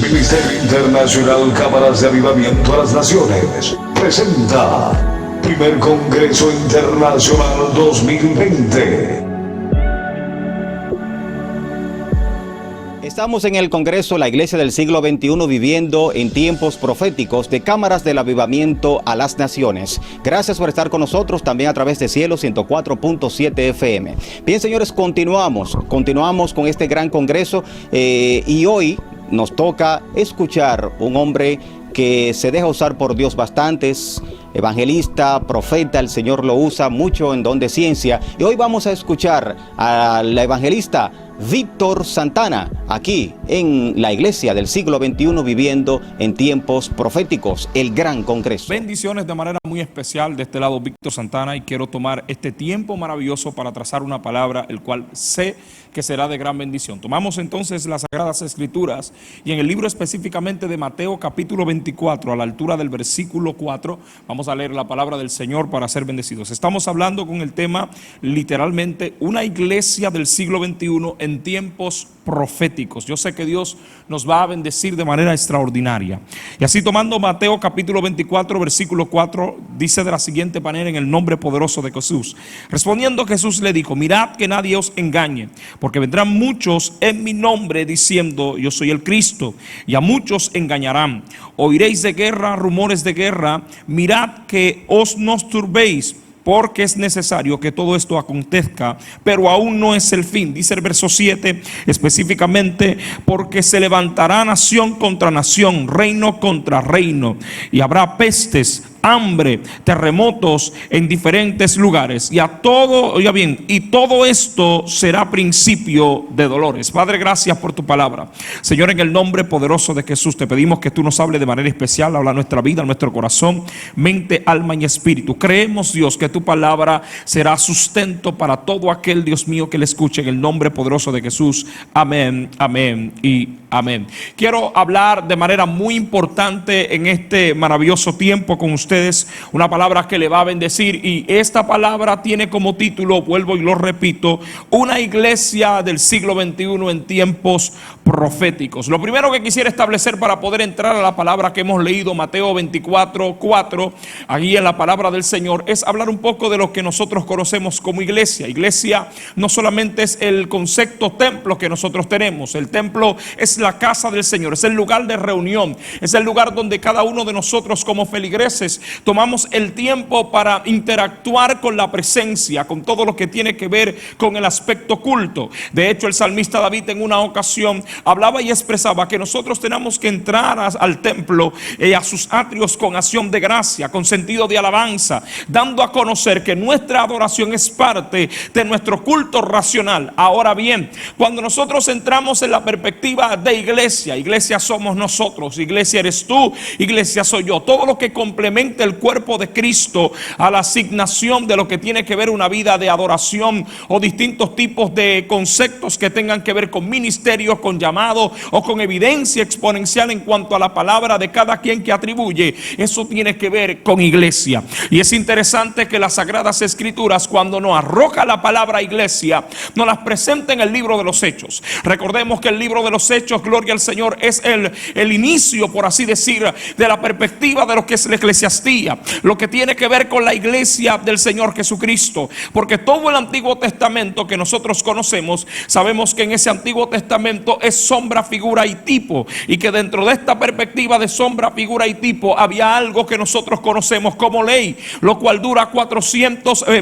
Ministerio Internacional Cámaras de Avivamiento a las Naciones presenta Primer Congreso Internacional 2020. Estamos en el Congreso La Iglesia del Siglo XXI viviendo en tiempos proféticos de Cámaras del Avivamiento a las Naciones. Gracias por estar con nosotros también a través de Cielo 104.7 FM. Bien, señores, continuamos con este gran Congreso y hoy nos toca escuchar un hombre que se deja usar por Dios bastante, es evangelista, profeta, el Señor lo usa mucho en don de ciencia. Y hoy vamos a escuchar al evangelista Víctor Santana, aquí en la Iglesia del Siglo XXI viviendo en tiempos proféticos, el Gran Congreso. Bendiciones de manera muy especial de este lado, Víctor Santana, y quiero tomar este tiempo maravilloso para trazar una palabra, el cual sé que será de gran bendición. Tomamos entonces las Sagradas Escrituras y en el libro específicamente de Mateo capítulo 24, a la altura del versículo 4, vamos a leer la palabra del Señor para ser bendecidos. Estamos hablando con el tema literalmente una iglesia del siglo XXI en tiempos proféticos. Yo sé que Dios nos va a bendecir de manera extraordinaria. Y así tomando Mateo capítulo 24 versículo 4, dice de la siguiente manera en el nombre poderoso de Jesús. Respondiendo Jesús le dijo: mirad que nadie os engañe, porque vendrán muchos en mi nombre diciendo yo soy el Cristo, y a muchos engañarán. Oiréis de guerra, rumores de guerra, mirad que os no turbéis, porque es necesario que todo esto acontezca, pero aún no es el fin. Dice el verso 7 específicamente: porque se levantará nación contra nación, reino contra reino, y habrá pestes, hambre, terremotos en diferentes lugares, y a todo, oiga bien, y todo esto será principio de dolores. Padre, gracias por tu palabra. Señor, en el nombre poderoso de Jesús te pedimos que tú nos hables de manera especial, habla a nuestra vida, a nuestro corazón, mente, alma y espíritu. Creemos, Dios, que tu palabra será sustento para todo aquel, Dios mío, que le escuche, en el nombre poderoso de Jesús. Amén, amén y amén. Quiero hablar de manera muy importante en este maravilloso tiempo con ustedes, una palabra que le va a bendecir, y esta palabra tiene como título, vuelvo y lo repito, una iglesia del siglo XXI en tiempos proféticos. Lo primero que quisiera establecer para poder entrar a la palabra que hemos leído, Mateo 24:4, aquí en la palabra del Señor, es hablar un poco de lo que nosotros conocemos como iglesia. Iglesia no solamente es el concepto templo que nosotros tenemos. El templo es la casa del Señor, es el lugar de reunión, es el lugar donde cada uno de nosotros como feligreses tomamos el tiempo para interactuar con la presencia, con todo lo que tiene que ver con el aspecto culto. De hecho, el salmista David en una ocasión hablaba y expresaba que nosotros tenemos que entrar al templo, a sus atrios, con acción de gracia, con sentido de alabanza, dando a conocer que nuestra adoración es parte de nuestro culto racional. Ahora bien, cuando nosotros entramos en la perspectiva de iglesia, iglesia somos nosotros, iglesia eres tú, iglesia soy yo, todo lo que complementa el cuerpo de Cristo a la asignación de lo que tiene que ver una vida de adoración o distintos tipos de conceptos que tengan que ver con ministerio, con llamado o con evidencia exponencial en cuanto a la palabra de cada quien que atribuye. Eso tiene que ver con iglesia. Y es interesante que las Sagradas Escrituras, cuando nos arroja la palabra iglesia, nos las presenta en el libro de los Hechos. Recordemos que el libro de los Hechos, gloria al Señor, es el inicio, por así decir, de la perspectiva de lo que es la eclesiastía, lo que tiene que ver con la iglesia del Señor Jesucristo. Porque todo el Antiguo Testamento que nosotros conocemos, sabemos que en ese Antiguo Testamento es sombra, figura y tipo, y que dentro de esta perspectiva de sombra, figura y tipo había algo que nosotros conocemos como ley, lo cual dura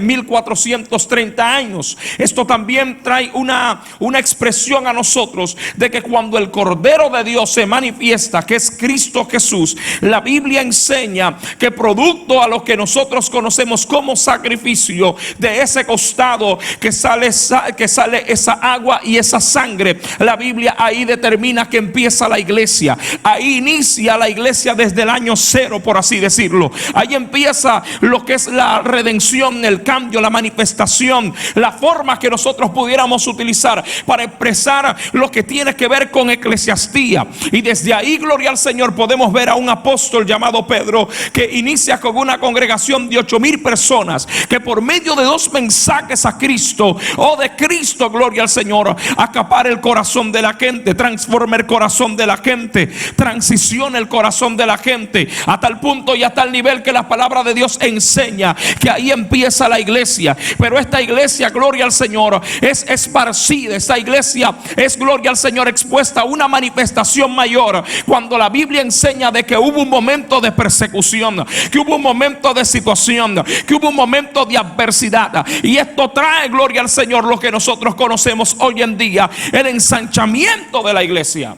1430 años. Esto también trae una expresión a nosotros de que cuando el Cordero de Dios se manifiesta, que es Cristo Jesús, la Biblia enseña que producto a lo que nosotros conocemos como sacrificio, de ese costado que sale esa agua y esa sangre, la Biblia ahí determina que empieza la iglesia. Ahí inicia la iglesia desde el año cero, por así decirlo. Ahí empieza lo que es la redención, el cambio, la manifestación, la forma que nosotros pudiéramos utilizar para expresar lo que tiene que ver con eclesiastía. Y desde ahí, gloria al Señor, podemos ver a un apóstol llamado Pedro que inicia con una congregación de 8,000 personas que por medio de 2 mensajes a Cristo, de Cristo, gloria al Señor, acapara el corazón de la gente, transforma el corazón de la gente, transiciona el corazón de la gente, a tal punto y a tal nivel que la palabra de Dios enseña que ahí empieza la iglesia. Pero esta iglesia, gloria al Señor, es esparcida. Esta iglesia es, gloria al Señor, expuesta a una manifestación mayor cuando la Biblia enseña de que hubo un momento de persecución, que hubo un momento de situación, que hubo un momento de adversidad, y esto trae, gloria al Señor, lo que nosotros conocemos hoy en día, el ensanchamiento de la iglesia.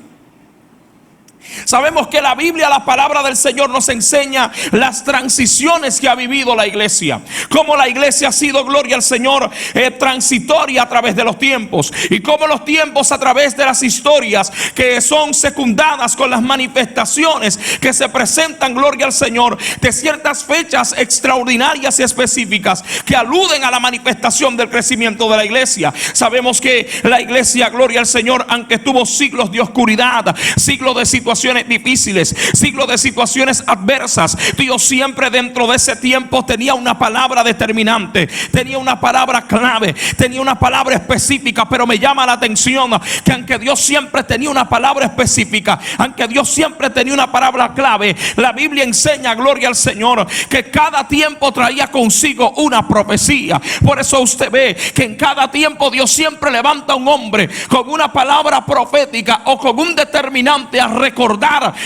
Sabemos que la Biblia, la palabra del Señor, nos enseña las transiciones que ha vivido la iglesia, cómo la iglesia ha sido, gloria al Señor, transitoria a través de los tiempos, y cómo los tiempos a través de las historias que son secundadas con las manifestaciones que se presentan, gloria al Señor, de ciertas fechas extraordinarias y específicas que aluden a la manifestación del crecimiento de la iglesia. Sabemos que la iglesia, gloria al Señor, aunque tuvo siglos de oscuridad, siglos de situaciones difíciles, siglos de situaciones adversas, Dios siempre dentro de ese tiempo tenía una palabra determinante, tenía una palabra clave, tenía una palabra específica. Pero me llama la atención que aunque Dios siempre tenía una palabra específica, aunque Dios siempre tenía una palabra clave, la Biblia enseña, gloria al Señor, que cada tiempo traía consigo una profecía. Por eso usted ve que en cada tiempo Dios siempre levanta a un hombre con una palabra profética o con un determinante a recordar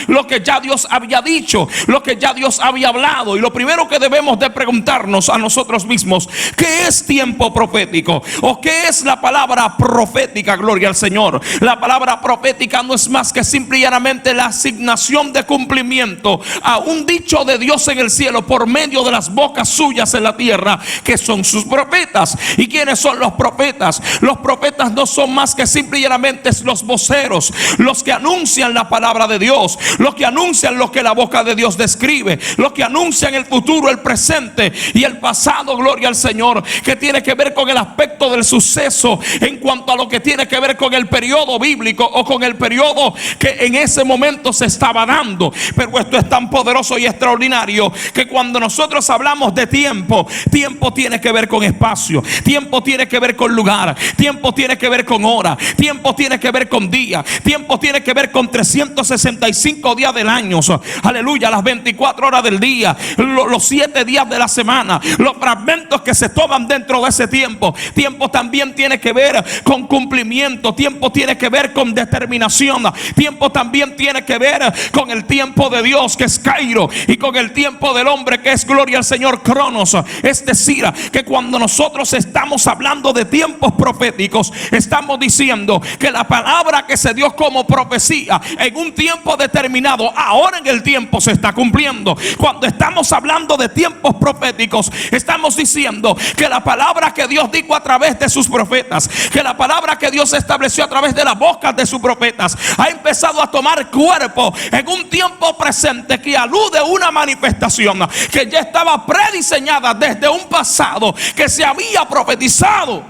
lo que ya Dios había dicho, lo que ya Dios había hablado. Y lo primero que debemos de preguntarnos a nosotros mismos: ¿qué es tiempo profético? ¿O qué es la palabra profética? Gloria al Señor. La palabra profética no es más que simple y llanamente la asignación de cumplimiento a un dicho de Dios en el cielo por medio de las bocas suyas en la tierra, que son sus profetas. ¿Y quiénes son los profetas? Los profetas no son más que simple y llanamente los voceros, los que anuncian la palabra de Dios, los que anuncian lo que la boca de Dios describe, los que anuncian el futuro, el presente y el pasado, gloria al Señor, que tiene que ver con el aspecto del suceso en cuanto a lo que tiene que ver con el periodo bíblico o con el periodo que en ese momento se estaba dando. Pero esto es tan poderoso y extraordinario que cuando nosotros hablamos de tiempo, tiempo tiene que ver con espacio, tiempo tiene que ver con lugar, tiempo tiene que ver con hora, tiempo tiene que ver con día, tiempo tiene que ver con 365 días del año, aleluya, las 24 horas del día, los 7 días de la semana, los fragmentos que se toman dentro de ese tiempo. Tiempo también tiene que ver con cumplimiento, tiempo tiene que ver con determinación, tiempo también tiene que ver con el tiempo de Dios, que es Cairo, y con el tiempo del hombre, que es, gloria al Señor, Cronos. Es decir, que cuando nosotros estamos hablando de tiempos proféticos, estamos diciendo que la palabra que se dio como profecía en un tiempo determinado, ahora en el tiempo se está cumpliendo. Cuando estamos hablando de tiempos proféticos, estamos diciendo que la palabra que Dios dijo a través de sus profetas, que la palabra que Dios estableció a través de las bocas de sus profetas, ha empezado a tomar cuerpo en un tiempo presente que alude a una manifestación que ya estaba prediseñada desde un pasado que se había profetizado.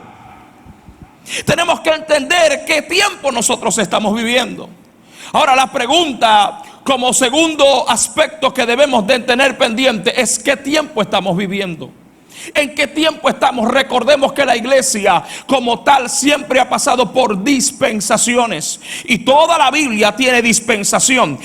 Tenemos que entender qué tiempo nosotros estamos viviendo. Ahora, la pregunta como segundo aspecto que debemos de tener pendiente es: ¿qué tiempo estamos viviendo? ¿En qué tiempo estamos? Recordemos que la iglesia como tal siempre ha pasado por dispensaciones, y toda la Biblia tiene dispensación.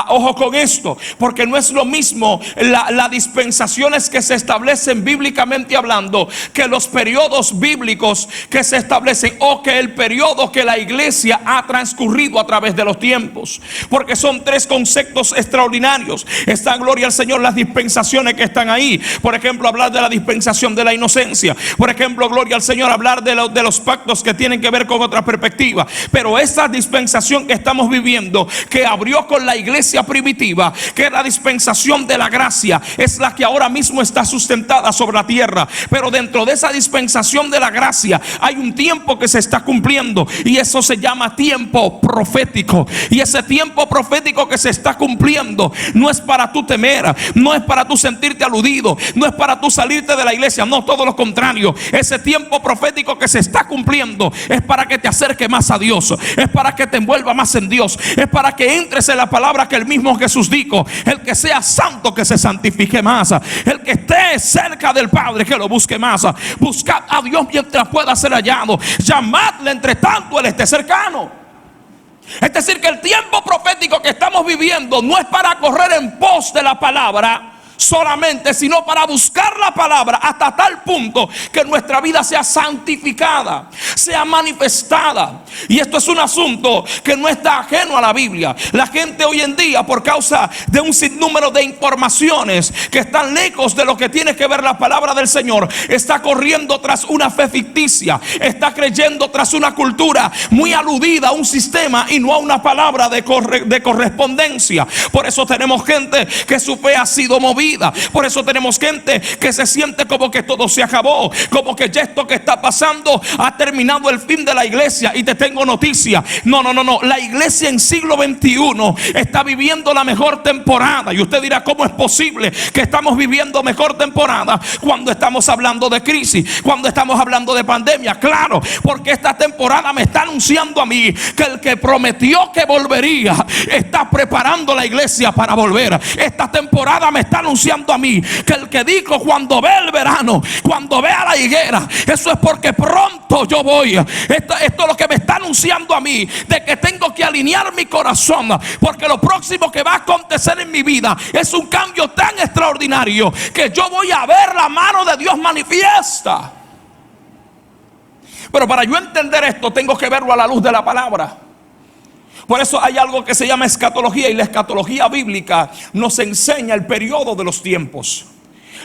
Ojo con esto, porque no es lo mismo las dispensaciones que se establecen bíblicamente hablando que los periodos bíblicos que se establecen, o que el periodo que la iglesia ha transcurrido a través de los tiempos, porque son 3 conceptos extraordinarios. Está, gloria al Señor, las dispensaciones que están ahí. Por ejemplo, hablar de la dispensación de la inocencia. Por ejemplo, gloria al Señor, hablar de los pactos que tienen que ver con otra perspectiva. Pero esa dispensación que estamos viviendo, que abrió con la iglesia primitiva, que es la dispensación de la gracia, es la que ahora mismo está sustentada sobre la tierra. Pero dentro de esa dispensación de la gracia hay un tiempo que se está cumpliendo, y eso se llama tiempo profético. Y ese tiempo profético que se está cumpliendo no es para tú temer, no es para tú sentirte aludido, no es para tú salir irte de la iglesia. No, todo lo contrario. Ese tiempo profético que se está cumpliendo es para que te acerque más a Dios, es para que te envuelva más en Dios, es para que entres en la palabra que el mismo Jesús dijo: el que sea santo, que se santifique más; el que esté cerca del Padre, que lo busque más. Buscad a Dios mientras pueda ser hallado, llamadle entre tanto Él esté cercano. Es decir, que el tiempo profético que estamos viviendo no es para correr en pos de la palabra solamente, sino para buscar la palabra hasta tal punto que nuestra vida sea santificada, sea manifestada. Y esto es un asunto que no está ajeno a la Biblia. La gente hoy en día, por causa de un sinnúmero de informaciones que están lejos de lo que tiene que ver la palabra del Señor, está corriendo tras una fe ficticia, está creyendo tras una cultura muy aludida a un sistema y no a una palabra de correspondencia. Por eso tenemos gente que su fe ha sido movida. Por eso tenemos gente que se siente como que todo se acabó, como que ya esto que está pasando ha terminado el fin de la iglesia. Y te tengo noticia: no. La iglesia en siglo XXI está viviendo la mejor temporada. Y usted dirá: ¿cómo es posible que estamos viviendo mejor temporada cuando estamos hablando de crisis, cuando estamos hablando de pandemia? Claro, porque esta temporada me está anunciando a mí que el que prometió que volvería está preparando la iglesia para volver. Esta temporada me está anunciando a mí que el que dijo cuando ve el verano, cuando vea la higuera, eso es porque pronto yo voy. Esto es lo que me está anunciando a mí, de que tengo que alinear mi corazón, porque lo próximo que va a acontecer en mi vida es un cambio tan extraordinario que yo voy a ver la mano de Dios manifiesta. Pero para yo entender esto, tengo que verlo a la luz de la palabra. Por eso hay algo que se llama escatología, y la escatología bíblica nos enseña el periodo de los tiempos,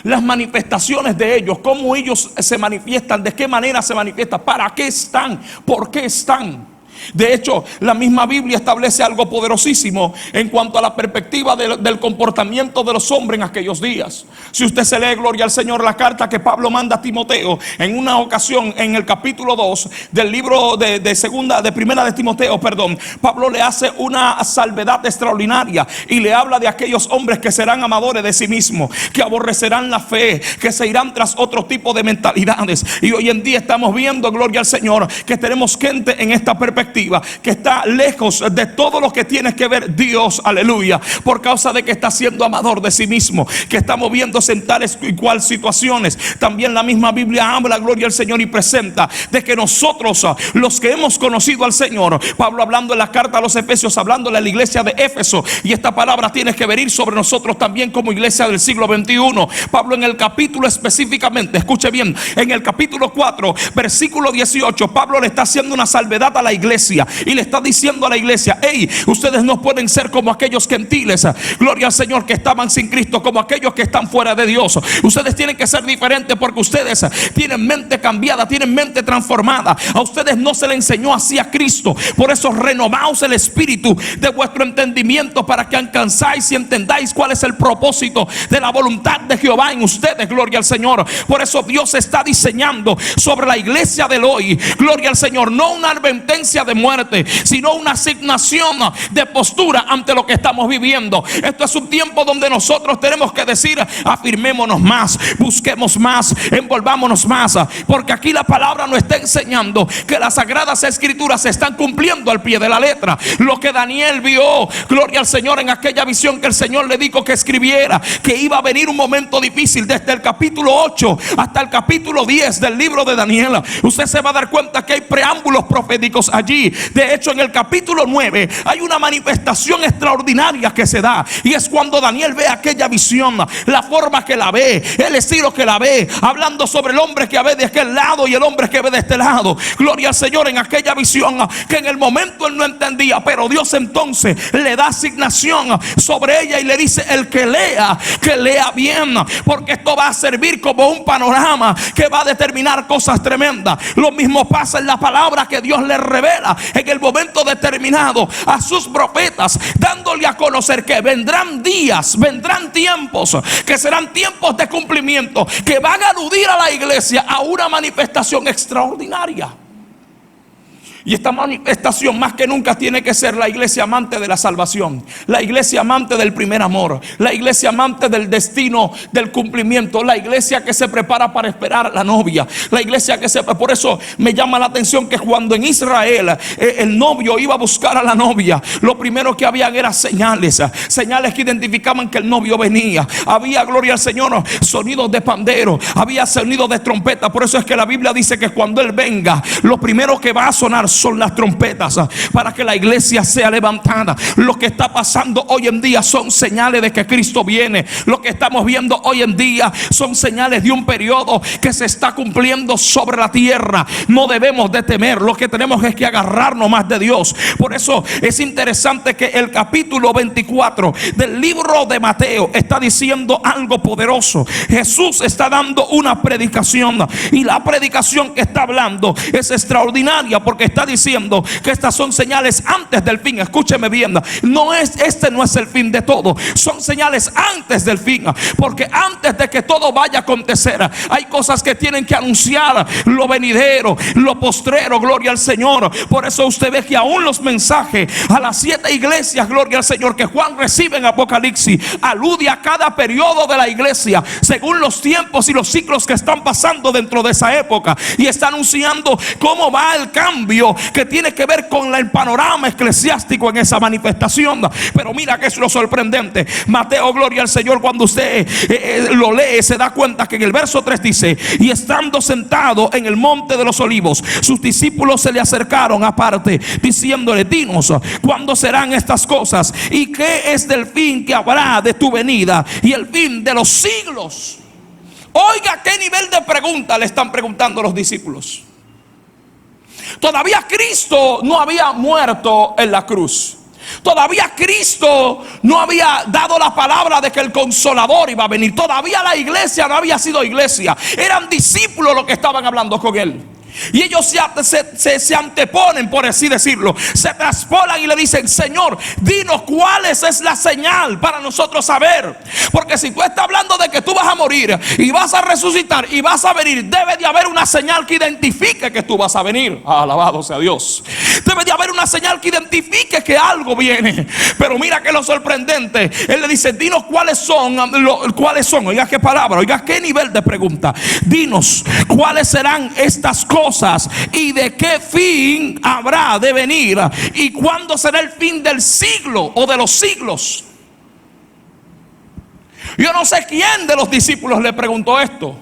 las manifestaciones de ellos, cómo ellos se manifiestan, de qué manera se manifiestan, para qué están, por qué están. De hecho, la misma Biblia establece algo poderosísimo en cuanto a la perspectiva del comportamiento de los hombres en aquellos días. Si usted se lee, gloria al Señor, la carta que Pablo manda a Timoteo en una ocasión, en el capítulo 2 del libro de primera de Timoteo, Pablo le hace una salvedad extraordinaria y le habla de aquellos hombres que serán amadores de sí mismos, que aborrecerán la fe, que se irán tras otro tipo de mentalidades. Y hoy en día estamos viendo, gloria al Señor, que tenemos gente en esta perspectiva que está lejos de todo lo que tiene que ver Dios, aleluya, por causa de que está siendo amador de sí mismo, que está moviéndose en tales y cual situaciones. También la misma Biblia habla, gloria al Señor, y presenta de que nosotros, los que hemos conocido al Señor, Pablo hablando en la carta a los Efesios, hablándole a la iglesia de Éfeso, y esta palabra tiene que venir sobre nosotros también como iglesia del siglo XXI. Pablo en el capítulo específicamente, escuche bien, en el capítulo 4 versículo 18, Pablo le está haciendo una salvedad a la iglesia y le está diciendo a la iglesia: hey, ustedes no pueden ser como aquellos gentiles, gloria al Señor, que estaban sin Cristo, como aquellos que están fuera de Dios. Ustedes tienen que ser diferentes porque ustedes tienen mente cambiada, tienen mente transformada. A ustedes no se les enseñó así a Cristo. Por eso renovaos el espíritu de vuestro entendimiento, para que alcanzáis y entendáis cuál es el propósito de la voluntad de Jehová en ustedes, gloria al Señor. Por eso Dios está diseñando sobre la iglesia del hoy, gloria al Señor, no una advertencia de muerte, sino una asignación de postura ante lo que estamos viviendo. Esto es un tiempo donde nosotros tenemos que decir: afirmémonos más, busquemos más, envolvámonos más, porque aquí la palabra nos está enseñando que las sagradas escrituras se están cumpliendo al pie de la letra. Lo que Daniel vio, gloria al Señor, en aquella visión que el Señor le dijo que escribiera, que iba a venir un momento difícil, desde el capítulo 8 hasta el capítulo 10 del libro de Daniel, usted se va a dar cuenta que hay preámbulos proféticos allí. De hecho, en el capítulo 9 hay una manifestación extraordinaria que se da, y es cuando Daniel ve aquella visión, la forma que la ve, el estilo que la ve, hablando sobre el hombre que ve de aquel lado y el hombre que ve de este lado. Gloria al Señor, en aquella visión que en el momento él no entendía, pero Dios entonces le da asignación sobre ella y le dice: el que lea bien, porque esto va a servir como un panorama que va a determinar cosas tremendas. Lo mismo pasa en la palabra que Dios le revela en el momento determinado a sus profetas, dándole a conocer que vendrán días, vendrán tiempos que serán tiempos de cumplimiento, que van a aludir a la iglesia a una manifestación extraordinaria. Y esta manifestación más que nunca tiene que ser la iglesia amante de la salvación, la iglesia amante del primer amor, la iglesia amante del destino, del cumplimiento, la iglesia que se prepara para esperar a la novia, la iglesia que se... Por eso me llama la atención que cuando en Israel el novio iba a buscar a la novia, lo primero que había eran señales que identificaban que el novio venía. Había, gloria al Señor, sonidos de pandero, había sonidos de trompeta. Por eso es que la Biblia dice que cuando Él venga, lo primero que va a sonar son las trompetas para que la iglesia sea levantada. Lo que está pasando hoy en día son señales de que Cristo viene. Lo que estamos viendo hoy en día son señales de un periodo que se está cumpliendo sobre la tierra. No debemos de temer, lo que tenemos es que agarrarnos más de Dios. Por eso es interesante que el capítulo 24 del libro de Mateo está diciendo algo poderoso. Jesús está dando una predicación, y la predicación que está hablando es extraordinaria, porque está diciendo que estas son señales antes del fin. Escúcheme bien, este no es el fin de todo, son señales antes del fin, porque antes de que todo vaya a acontecer, hay cosas que tienen que anunciar lo venidero, lo postrero, gloria al Señor. Por eso usted ve que aún los mensajes a las 7 iglesias, gloria al Señor, que Juan recibe en Apocalipsis, alude a cada periodo de la iglesia según los tiempos y los ciclos que están pasando dentro de esa época, y está anunciando cómo va el cambio que tiene que ver con el panorama eclesiástico en esa manifestación. Pero mira que es lo sorprendente. Mateo, gloria al Señor, cuando usted lo lee, se da cuenta que en el verso 3 dice: y estando sentado en el monte de los olivos, sus discípulos se le acercaron aparte, diciéndole: dinos, ¿cuándo serán estas cosas? ¿Y qué es del fin que habrá de tu venida y el fin de los siglos? Oiga, qué nivel de pregunta le están preguntando los discípulos. Todavía Cristo no había muerto en la cruz. Todavía Cristo no había dado la palabra de que el Consolador iba a venir. Todavía la iglesia no había sido iglesia. Eran discípulos los que estaban hablando con Él. Y ellos se anteponen, por así decirlo, se traspolan y le dicen: Señor, dinos cuál es la señal para nosotros saber. Porque si tú estás hablando de que tú vas a morir y vas a resucitar y vas a venir, debe de haber una señal que identifique que tú vas a venir. Alabado sea Dios. Debe de haber una señal que identifique que algo viene. Pero mira que lo sorprendente, Él le dice: dinos cuáles son. Oiga qué palabra, oiga qué nivel de pregunta. Dinos cuáles serán estas cosas, y de qué fin habrá de venir, y cuándo será el fin del siglo o de los siglos. Yo no sé quién de los discípulos le preguntó esto,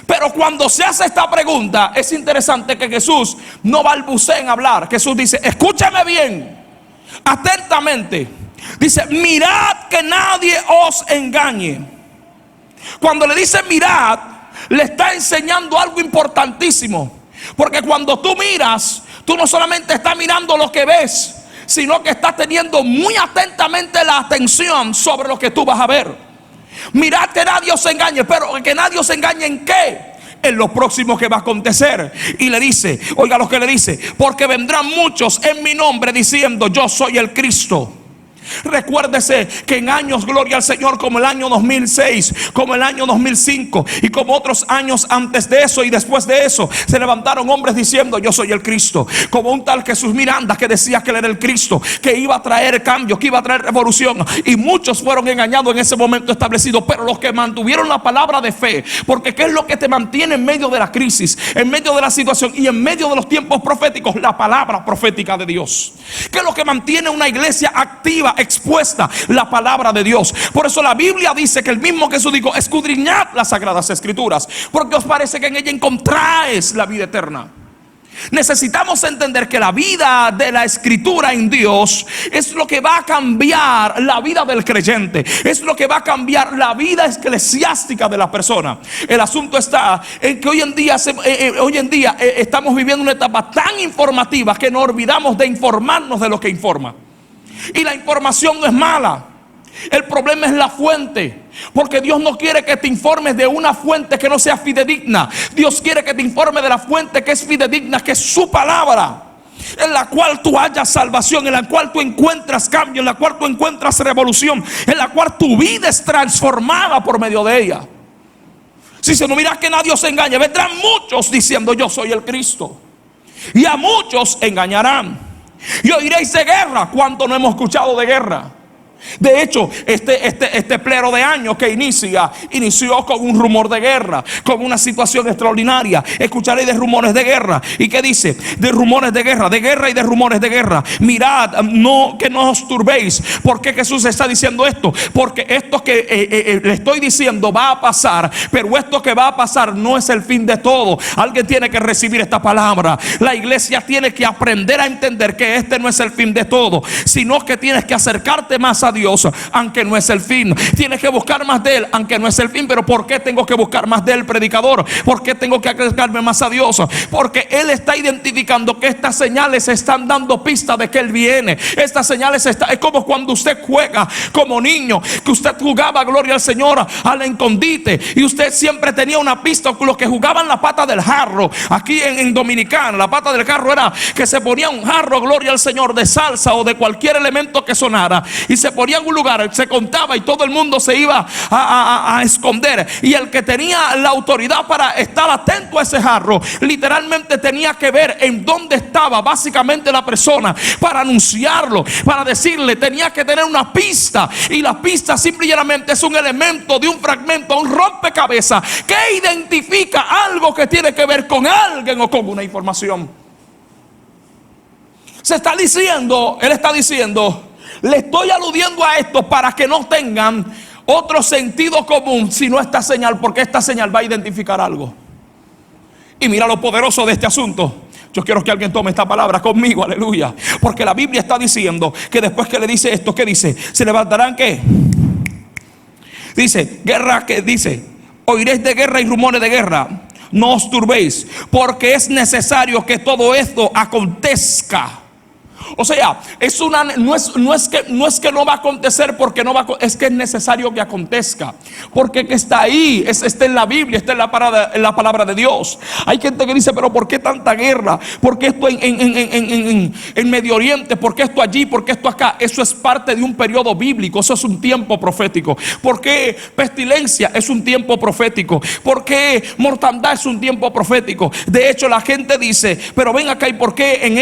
pero cuando se hace esta pregunta es interesante que Jesús no balbucea en hablar. Jesús dice: escúchame bien, atentamente. Dice: mirad que nadie os engañe. Cuando le dice mirad, le está enseñando algo importantísimo. Porque cuando tú miras, tú no solamente estás mirando lo que ves, sino que estás teniendo muy atentamente la atención sobre lo que tú vas a ver. Mirad que nadie os engañe. Pero que nadie os engañe ¿en qué? En lo próximo que va a acontecer. Y le dice, oiga lo que le dice: porque vendrán muchos en mi nombre diciendo: yo soy el Cristo. Recuérdese que en años, gloria al Señor, como el año 2006, como el año 2005 y como otros años antes de eso y después de eso, se levantaron hombres diciendo: yo soy el Cristo. Como un tal Jesús Miranda, que decía que él era el Cristo, que iba a traer cambio, que iba a traer revolución. Y muchos fueron engañados en ese momento establecido. Pero los que mantuvieron la palabra de fe, porque ¿qué es lo que te mantiene en medio de la crisis, en medio de la situación y en medio de los tiempos proféticos? La palabra profética de Dios. ¿Qué es lo que mantiene una iglesia activa, expuesta? La palabra de Dios. Por eso la Biblia dice que el mismo Jesús dijo: escudriñad las sagradas escrituras, porque os parece que en ella encontráis la vida eterna. Necesitamos entender que la vida de la escritura en Dios es lo que va a cambiar la vida del creyente, es lo que va a cambiar la vida eclesiástica de la persona. El asunto está en que hoy en día estamos viviendo una etapa tan informativa que nos olvidamos de informarnos de lo que informa. Y la información no es mala, el problema es la fuente. Porque Dios no quiere que te informes de una fuente que no sea fidedigna. Dios quiere que te informe de la fuente que es fidedigna, que es su palabra, en la cual tú hallas salvación, en la cual tú encuentras cambio, en la cual tú encuentras revolución, en la cual tu vida es transformada por medio de ella. Si se no, mira que nadie os engañe. Vendrán muchos diciendo: yo soy el Cristo. y a muchos engañarán. Y oiréis de guerra. ¿Cuánto no hemos escuchado de guerra? De hecho, este plero de años que inició con un rumor de guerra, con una situación extraordinaria. Escucharéis de rumores de guerra. ¿Y qué dice? De rumores de guerra y de rumores de guerra. Mirad, que no os turbéis. ¿Por qué Jesús está diciendo esto? Porque esto que le estoy diciendo va a pasar, pero esto que va a pasar no es el fin de todo. Alguien tiene que recibir esta palabra. La iglesia tiene que aprender a entender que este no es el fin de todo, sino que tienes que acercarte más a Dios, aunque no es el fin. Tienes que buscar más de Él, aunque no es el fin. Pero ¿por qué tengo que buscar más de Él, predicador? ¿Por qué tengo que acercarme más a Dios? Porque Él está identificando que estas señales están dando pista de que Él viene. Estas señales es como cuando usted juega como niño, que usted jugaba, gloria al Señor, al escondite, y usted siempre tenía una pista. Los que jugaban la pata del jarro, aquí en Dominicana, la pata del jarro era que se ponía un jarro, gloria al Señor, de salsa o de cualquier elemento que sonara, y se ponía en un lugar, se contaba y todo el mundo se iba a esconder. Y el que tenía la autoridad para estar atento a ese jarro, literalmente tenía que ver en dónde estaba básicamente la persona para anunciarlo, para decirle. Tenía que tener una pista, y la pista simplemente es un elemento de un fragmento, un rompecabezas que identifica algo que tiene que ver con alguien o con una información. Él está diciendo, le estoy aludiendo a esto para que no tengan otro sentido común sino esta señal, porque esta señal va a identificar algo. Y mira lo poderoso de este asunto. Yo quiero que alguien tome esta palabra conmigo, aleluya. Porque la Biblia está diciendo que después que le dice esto, ¿qué dice? Se levantarán, ¿qué? Dice, guerra, ¿qué dice? Oiréis de guerra y rumores de guerra. No os turbéis, porque es necesario que todo esto acontezca. O sea, no es que no va a acontecer porque no va es que es necesario que acontezca. Porque que está ahí, está en la Biblia, está en la palabra de Dios. Hay gente que dice, pero ¿por qué tanta guerra? ¿Por qué esto en Medio Oriente? ¿Por qué esto allí? ¿Por qué esto acá? Eso es parte de un periodo bíblico, eso es un tiempo profético. ¿Por qué pestilencia? Es un tiempo profético. ¿Por qué mortandad? Es un tiempo profético. De hecho, la gente dice, pero ven acá, ¿y por qué en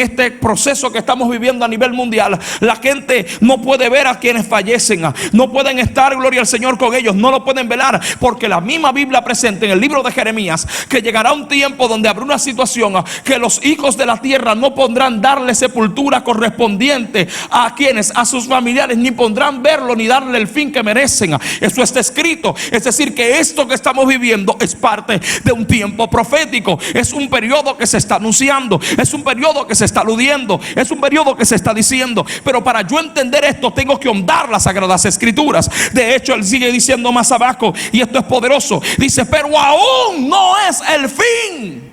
este proceso que estamos viviendo a nivel mundial, la gente no puede ver a quienes fallecen, no pueden estar, gloria al Señor, con ellos, no lo pueden velar? Porque la misma Biblia presenta en el libro de Jeremías que llegará un tiempo donde habrá una situación que los hijos de la tierra no podrán darle sepultura correspondiente a quienes, a sus familiares, ni podrán verlo ni darle el fin que merecen. Eso está escrito. Es decir, que esto que estamos viviendo es parte de un tiempo profético, es un periodo que se está anunciando, es un periodo que se está aludiendo, es un periodo que se está diciendo. Pero para yo entender esto tengo que ahondar las Sagradas Escrituras. De hecho, él sigue diciendo más abajo, y esto es poderoso. Dice, pero aún no es el fin.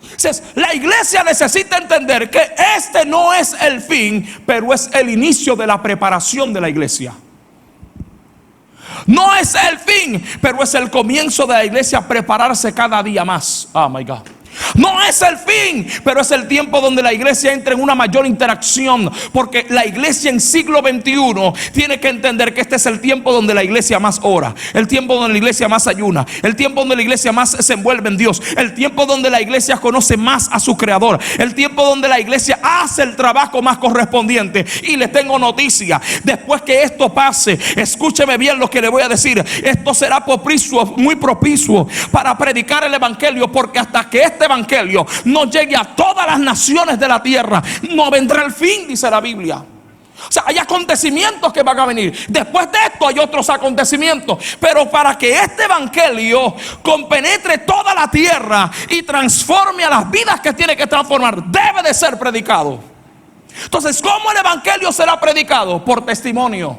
Entonces, la iglesia necesita entender que este no es el fin, pero es el inicio de la preparación de la iglesia. No es el fin, pero es el comienzo de la iglesia a prepararse cada día más. Oh my God. No es el fin, pero es el tiempo donde la iglesia entra en una mayor interacción. Porque la iglesia en siglo XXI tiene que entender que este es el tiempo donde la iglesia más ora, el tiempo donde la iglesia más ayuna, el tiempo donde la iglesia más se envuelve en Dios, el tiempo donde la iglesia conoce más a su creador, el tiempo donde la iglesia hace el trabajo más correspondiente. Y les tengo noticia: después que esto pase, escúcheme bien lo que le voy a decir, esto será propicio, muy propicio para predicar el evangelio. Porque hasta que este evangelio no llegue a todas las naciones de la tierra, no vendrá el fin, dice la Biblia. O sea, hay acontecimientos que van a venir. Después de esto hay otros acontecimientos. Pero para que este evangelio compenetre toda la tierra y transforme a las vidas que tiene que transformar, debe de ser predicado. Entonces, ¿cómo el evangelio será predicado? Por testimonio,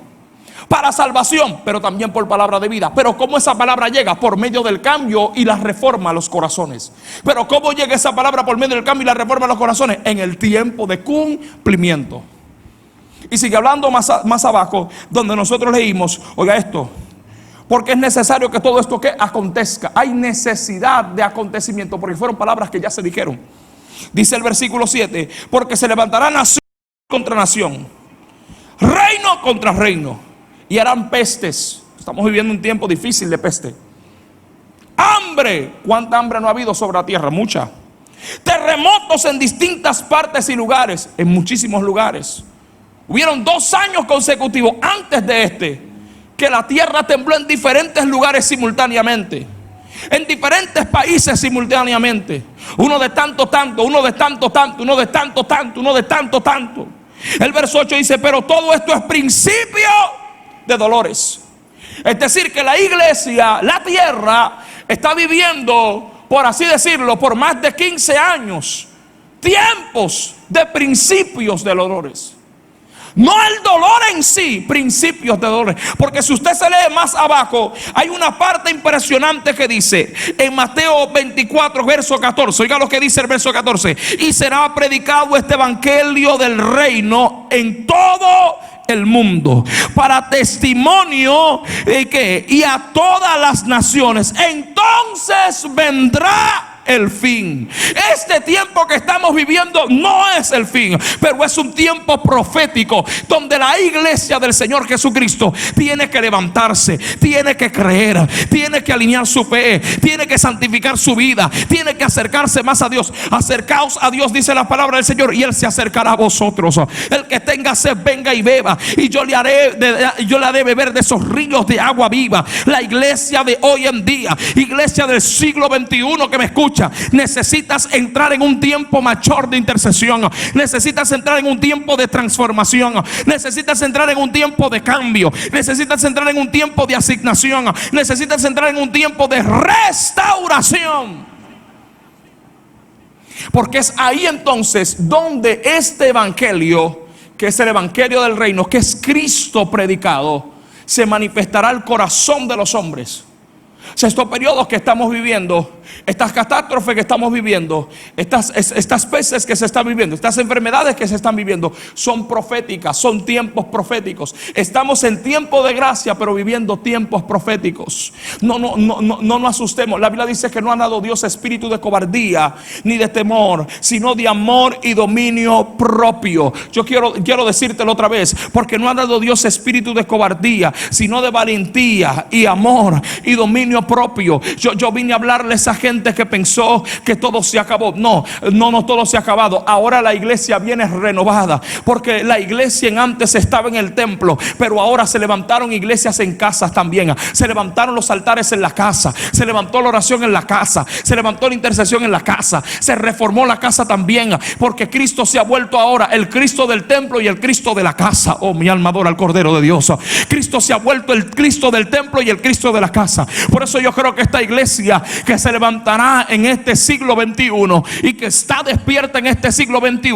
para salvación, pero también por palabra de vida. Pero ¿cómo esa palabra llega? Por medio del cambio y la reforma a los corazones. Pero ¿cómo llega esa palabra por medio del cambio y la reforma a los corazones? En el tiempo de cumplimiento. Y sigue hablando más abajo, donde nosotros leímos, oiga esto, porque es necesario que todo esto que acontezca. Hay necesidad de acontecimiento, porque fueron palabras que ya se dijeron. Dice el versículo 7, porque se levantará nación contra nación, reino contra reino, y harán pestes. Estamos viviendo un tiempo difícil de peste. Hambre. ¿Cuánta hambre no ha habido sobre la tierra? Mucha. terremotos en distintas partes y lugares, en muchísimos lugares. Hubieron 2 años consecutivos antes de este, que la tierra tembló en diferentes lugares simultáneamente, en diferentes países simultáneamente. Uno de tanto, uno de tanto, uno de tanto, uno de tanto. El verso 8 dice: pero todo esto es principio de dolores. Es decir, que la iglesia, la tierra, está viviendo, por así decirlo, por más de 15 años, tiempos de principios de dolores. No el dolor en sí, principios de dolores. Porque si usted se lee más abajo, hay una parte impresionante que dice en Mateo 24, verso 14. Oiga lo que dice el verso 14: y será predicado este evangelio del reino en todo el mundo para testimonio de que y a todas las naciones. Entonces vendrá el fin. Este tiempo que estamos viviendo no es el fin, pero es un tiempo profético donde la iglesia del Señor Jesucristo tiene que levantarse, tiene que creer, tiene que alinear su fe, tiene que santificar su vida, tiene que acercarse más a Dios. Acercaos a Dios, dice la palabra del Señor, y Él se acercará a vosotros. El que tenga sed, venga y beba, y yo le haré beber de esos ríos de agua viva. La iglesia de hoy en día, iglesia del siglo XXI que me escucha, necesitas entrar en un tiempo mayor de intercesión. Necesitas entrar en un tiempo de transformación. Necesitas entrar en un tiempo de cambio. Necesitas entrar en un tiempo de asignación. Necesitas entrar en un tiempo de restauración. Porque es ahí entonces donde este evangelio, que es el evangelio del reino, que es Cristo predicado, se manifestará al corazón de los hombres. O sea, estos periodos que estamos viviendo, estas catástrofes que estamos viviendo, estas pestes que se están viviendo, estas enfermedades que se están viviendo, son proféticas, son tiempos proféticos. Estamos en tiempo de gracia, pero viviendo tiempos proféticos. No nos asustemos. La Biblia dice que no ha dado Dios espíritu de cobardía ni de temor, sino de amor y dominio propio. Yo quiero decírtelo otra vez, porque no ha dado Dios espíritu de cobardía, sino de valentía y amor y dominio propio. Yo vine a hablarles a gente que pensó que todo se acabó. No todo se ha acabado. Ahora la iglesia viene renovada, porque la iglesia antes estaba en el templo, pero ahora se levantaron iglesias en casas también. Se levantaron los altares en la casa, se levantó la oración en la casa, se levantó la intercesión en la casa, se reformó la casa también, porque Cristo se ha vuelto ahora el Cristo del templo y el Cristo de la casa. Oh, mi alma adora al Cordero de Dios. Cristo se ha vuelto el Cristo del templo y el Cristo de la casa. Por eso yo creo que esta iglesia que se levantará en este siglo XXI y que está despierta en este siglo XXI,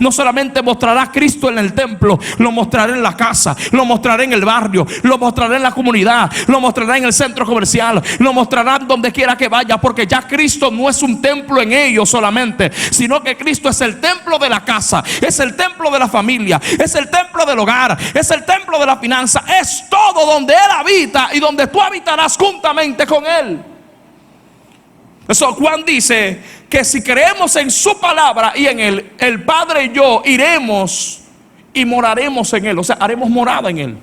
no solamente mostrará a Cristo en el templo, lo mostrará en la casa, lo mostrará en el barrio, lo mostrará en la comunidad, lo mostrará en el centro comercial, lo mostrará donde quiera que vaya, porque ya Cristo no es un templo en ellos solamente, sino que Cristo es el templo de la casa, es el templo de la familia, es el templo del hogar, es el templo de la finanza, es todo donde Él habita y donde tú habitarás juntamente con Él. Eso Juan dice que si creemos en su palabra y en Él, el Padre y yo iremos y moraremos en Él. O sea, haremos morada en Él.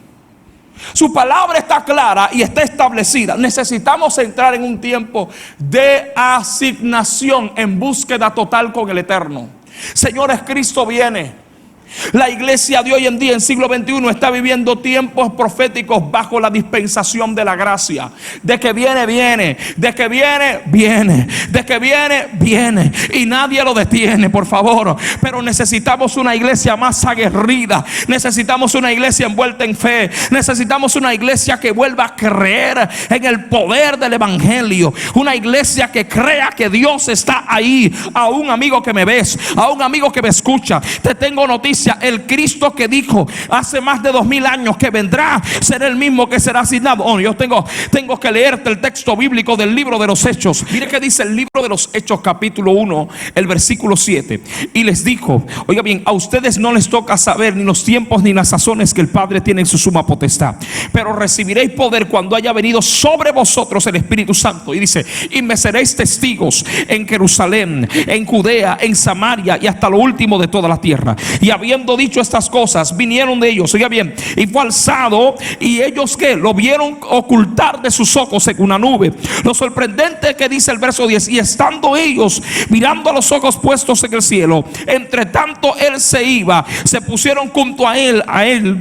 Su palabra está clara y está establecida. Necesitamos entrar en un tiempo de asignación en búsqueda total con el Eterno. Señores, Cristo viene. La iglesia de hoy en día, en siglo XXI, está viviendo tiempos proféticos bajo la dispensación de la gracia. De que viene, viene. De que viene, viene. De que viene, viene. Y nadie lo detiene, por favor. Pero necesitamos una iglesia más aguerrida. Necesitamos una iglesia envuelta en fe. Necesitamos una iglesia que vuelva a creer en el poder del evangelio. Una iglesia que crea que Dios está ahí. A un amigo que me ves, a un amigo que me escucha, te tengo noticia. El Cristo que dijo hace más de 2000 años que vendrá, será el mismo que será asignado. Oh, yo tengo que leerte el texto bíblico del libro de los Hechos. Mire que dice el libro de los Hechos, capítulo 1, el versículo 7. Y les dijo: oiga bien, a ustedes no les toca saber ni los tiempos ni las sazones que el Padre tiene en su suma potestad, pero recibiréis poder cuando haya venido sobre vosotros el Espíritu Santo. Y dice: y me seréis testigos en Jerusalén, en Judea, en Samaria y hasta lo último de toda la tierra. Y había habiendo dicho estas cosas, vinieron de ellos, oiga bien, y fue alzado, y ellos que lo vieron ocultar de sus ojos en una nube. Lo sorprendente que dice el verso 10, y estando ellos mirando a los ojos puestos en el cielo, entre tanto él se iba, se pusieron junto a él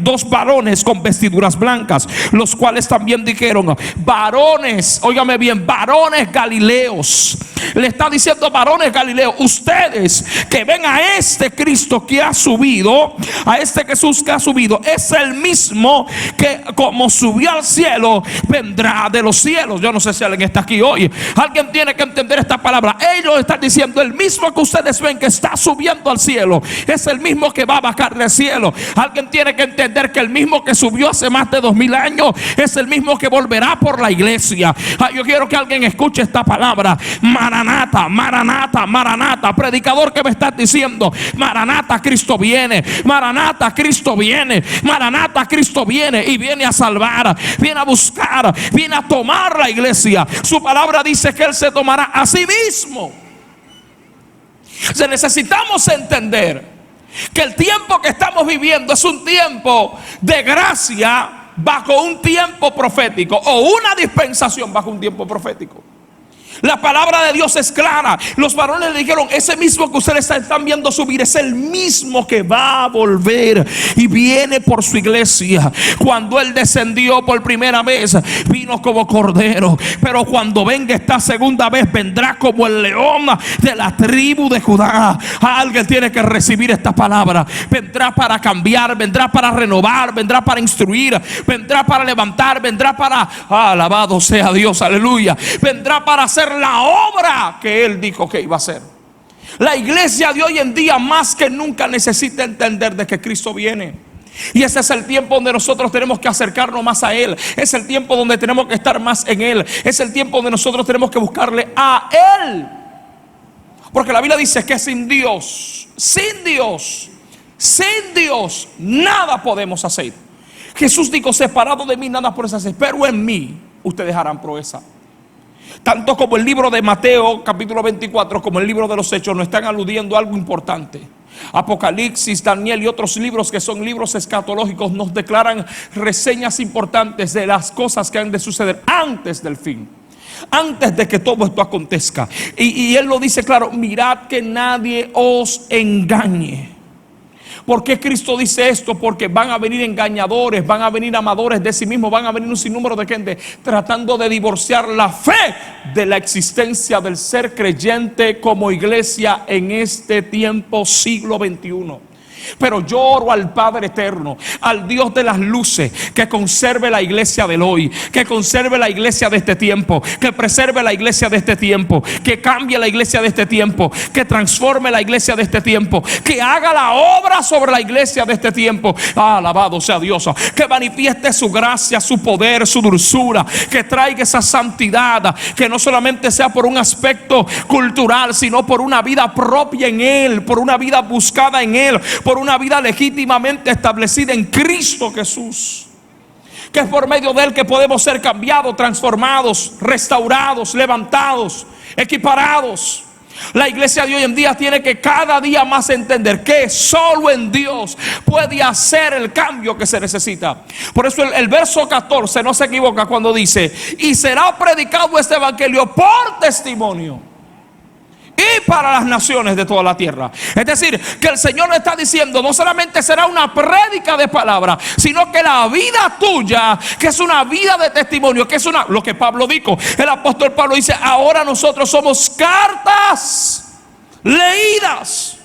dos varones con vestiduras blancas, los cuales también dijeron: varones, óigame bien, varones galileos. Le está diciendo: varones galileos, ustedes que ven a este Cristo que ha subido, a este Jesús que ha subido, es el mismo que como subió al cielo, vendrá de los cielos. Yo no sé si alguien está aquí hoy. Alguien tiene que entender esta palabra. Ellos están diciendo: el mismo que ustedes ven que está subiendo al cielo, es el mismo que va a bajar del cielo. Alguien tiene que entender que el mismo que subió hace más de 2000 años es el mismo que volverá por la iglesia. Yo quiero que alguien escuche esta palabra: Maranata, Maranata, Maranata. Predicador, que me estás diciendo: Maranata, Cristo viene. Maranata, Cristo viene. Maranata, Cristo viene, y viene a salvar, viene a buscar, viene a tomar la iglesia. Su palabra dice que Él se tomará a sí mismo. Necesitamos entender que el tiempo que estamos viviendo es un tiempo de gracia bajo un tiempo profético, o una dispensación bajo un tiempo profético. La palabra de Dios es clara. Los varones le dijeron: ese mismo que ustedes están viendo subir es el mismo que va a volver y viene por su iglesia. Cuando Él descendió por primera vez, vino como cordero, pero cuando venga esta segunda vez, vendrá como el león de la tribu de Judá. Alguien tiene que recibir esta palabra. Vendrá para cambiar, vendrá para renovar, vendrá para instruir, vendrá para levantar, vendrá para, alabado sea Dios, aleluya, vendrá para hacer la obra que Él dijo que iba a hacer. La iglesia de hoy en día más que nunca necesita entender de que Cristo viene. Y ese es el tiempo donde nosotros tenemos que acercarnos más a Él. Es el tiempo donde tenemos que estar más en Él. Es el tiempo donde nosotros tenemos que buscarle a Él. Porque la Biblia dice que sin Dios, nada podemos hacer. Jesús dijo: separado de mí nada podéis hacer, pero en mí ustedes harán proeza. Tanto como el libro de Mateo capítulo 24 como el libro de los Hechos nos están aludiendo a algo importante. Apocalipsis, Daniel y otros libros que son libros escatológicos nos declaran reseñas importantes de las cosas que han de suceder antes del fin, antes de que todo esto acontezca. Y Él lo dice claro: mirad que nadie os engañe. ¿Por qué Cristo dice esto? Porque van a venir engañadores, van a venir amadores de sí mismos, van a venir un sinnúmero de gente tratando de divorciar la fe de la existencia del ser creyente como iglesia en este tiempo, siglo XXI. Pero yo oro al Padre eterno, al Dios de las luces, que conserve la iglesia del hoy, que conserve la iglesia de este tiempo, que preserve la iglesia de este tiempo, que cambie la iglesia de este tiempo, que transforme la iglesia de este tiempo, que haga la obra sobre la iglesia de este tiempo. Alabado sea Dios. Que manifieste su gracia, su poder, su dulzura, que traiga esa santidad, que no solamente sea por un aspecto cultural, sino por una vida propia en Él, por una vida buscada en Él, por una vida legítimamente establecida en Cristo Jesús. Que es por medio de Él que podemos ser cambiados, transformados, restaurados, levantados, equiparados. La iglesia de hoy en día tiene que cada día más entender que solo en Dios puede hacer el cambio que se necesita. Por eso el verso 14 no se equivoca cuando dice: y será predicado este evangelio por testimonio y para las naciones de toda la tierra. Es decir, que el Señor le está diciendo: no solamente será una prédica de palabra, sino que la vida tuya, que es una vida de testimonio, que es lo que Pablo dijo. El apóstol Pablo dice: ahora nosotros somos cartas leídas.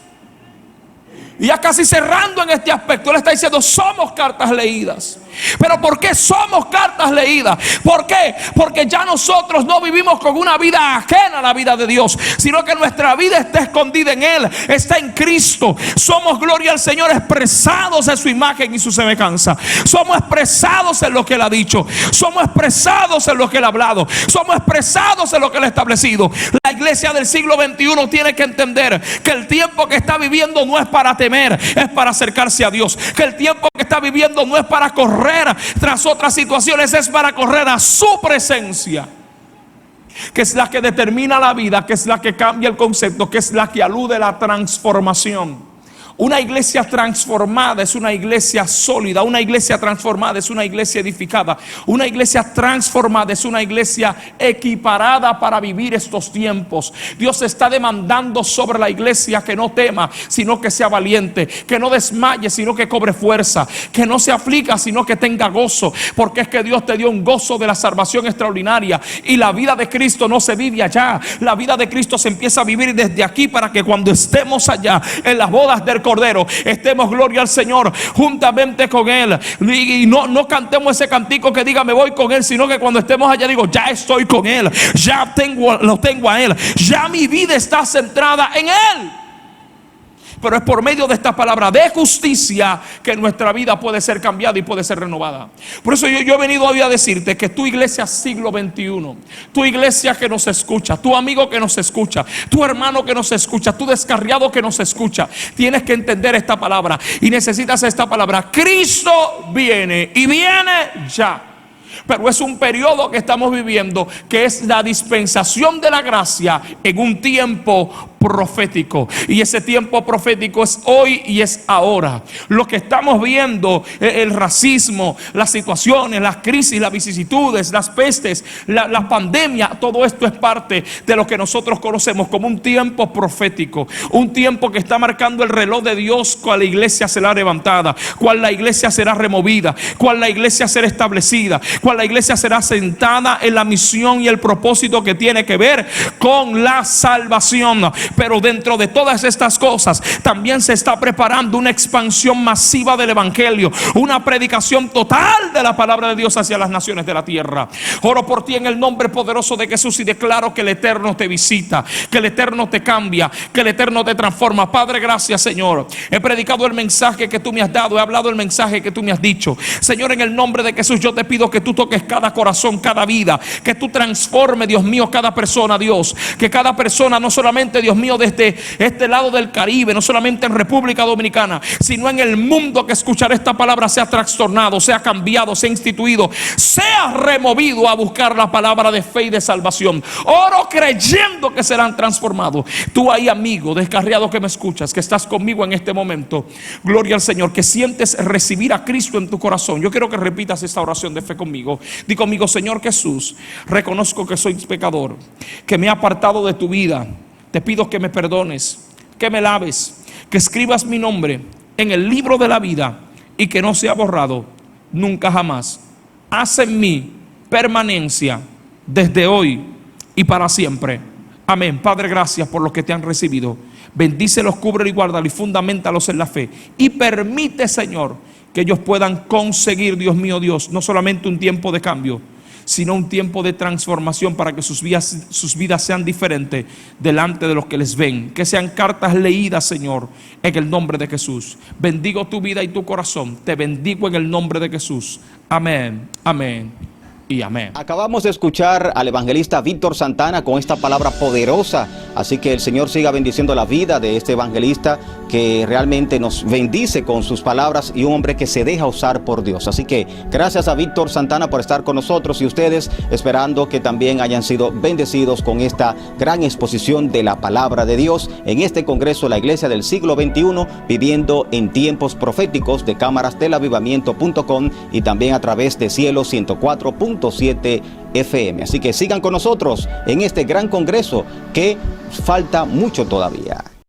Y ya casi cerrando en este aspecto, él está diciendo: somos cartas leídas. Pero ¿por qué somos cartas leídas? ¿Por qué? Porque ya nosotros no vivimos con una vida ajena a la vida de Dios, sino que nuestra vida está escondida en Él, está en Cristo. Somos, gloria al Señor, expresados en su imagen y su semejanza. Somos expresados en lo que Él ha dicho. Somos expresados en lo que Él ha hablado. Somos expresados en lo que Él ha establecido. La iglesia del siglo XXI tiene que entender que el tiempo que está viviendo no es para temer, es para acercarse a Dios. Que el tiempo que está viviendo no es para correr tras otras situaciones, es para correr a su presencia, que es la que determina la vida, que es la que cambia el concepto, que es la que alude a la transformación. Una iglesia transformada es una iglesia sólida. Una iglesia transformada es una iglesia edificada. Una iglesia transformada es una iglesia equiparada para vivir estos tiempos. Dios está demandando sobre la iglesia que no tema, sino que sea valiente, que no desmaye, sino que cobre fuerza, que no se aflija, sino que tenga gozo, porque es que Dios te dio un gozo de la salvación extraordinaria, y la vida de Cristo no se vive allá. La vida de Cristo se empieza a vivir desde aquí, para que cuando estemos allá en las bodas del Cordero, estemos, gloria al Señor, juntamente con Él, y no cantemos ese cantico que diga me voy con Él, sino que cuando estemos allá digo ya estoy con Él, ya lo tengo a Él, ya mi vida está centrada en Él. Pero es por medio de esta palabra de justicia que nuestra vida puede ser cambiada y puede ser renovada. Por eso yo he venido hoy a decirte que tu iglesia siglo XXI, tu iglesia que nos escucha, tu amigo que nos escucha, tu hermano que nos escucha, tu descarriado que nos escucha, tienes que entender esta palabra y necesitas esta palabra. Cristo viene y viene ya. Pero es un periodo que estamos viviendo, que es la dispensación de la gracia en un tiempo profético. Y ese tiempo profético es hoy y es ahora. Lo que estamos viendo, el racismo, las situaciones, las crisis, las vicisitudes, las pestes, la pandemia, todo esto es parte de lo que nosotros conocemos como un tiempo profético. Un tiempo que está marcando el reloj de Dios, cual la iglesia será levantada, cual la iglesia será removida, cual la iglesia será establecida, cual la iglesia será sentada en la misión y el propósito que tiene que ver con la salvación. Pero dentro de todas estas cosas también se está preparando una expansión masiva del evangelio, una predicación total de la palabra de Dios hacia las naciones de la tierra. Oro por ti en el nombre poderoso de Jesús y declaro que el Eterno te visita, que el Eterno te cambia, que el Eterno te transforma. Padre, gracias, Señor. He predicado el mensaje que tú me has dado, he hablado el mensaje que tú me has dicho. Señor, en el nombre de Jesús yo te pido que tú toques cada corazón, cada vida, que tú transformes, Dios mío, cada persona, Dios, que cada persona, no solamente, Dios mío, desde este lado del Caribe, no solamente en República Dominicana, sino en el mundo que escuchar esta palabra, sea trastornado, sea cambiado, sea instituido, sea removido a buscar la palabra de fe y de salvación. Oro creyendo que serán transformados. Tú ahí, amigo descarriado que me escuchas, que estás conmigo en este momento, gloria al Señor, que sientes recibir a Cristo en tu corazón. Yo quiero que repitas esta oración de fe conmigo. Di conmigo: Señor Jesús, reconozco que soy pecador, que me he apartado de tu vida. Te pido que me perdones, que me laves, que escribas mi nombre en el libro de la vida y que no sea borrado nunca jamás. Haz en mí permanencia desde hoy y para siempre. Amén. Padre, gracias por los que te han recibido. Bendícelos, cúbrelos y guárdalos y fundamentalos en la fe. Y permite, Señor, que ellos puedan conseguir, Dios mío, Dios, no solamente un tiempo de cambio, sino un tiempo de transformación, para que sus vidas sean diferentes delante de los que les ven. Que sean cartas leídas, Señor, en el nombre de Jesús. Bendigo tu vida y tu corazón. Te bendigo en el nombre de Jesús. Amén, amén y amén. Acabamos de escuchar al evangelista Víctor Santana con esta palabra poderosa. Así que el Señor siga bendiciendo la vida de este evangelista, que realmente nos bendice con sus palabras, y un hombre que se deja usar por Dios. Así que gracias a Víctor Santana por estar con nosotros, y ustedes, esperando que también hayan sido bendecidos con esta gran exposición de la palabra de Dios en este congreso, la Iglesia del Siglo XXI, viviendo en tiempos proféticos, de cámarasdelavivamiento.com y también a través de Cielo 104.7 FM. Así que sigan con nosotros en este gran congreso, que falta mucho todavía.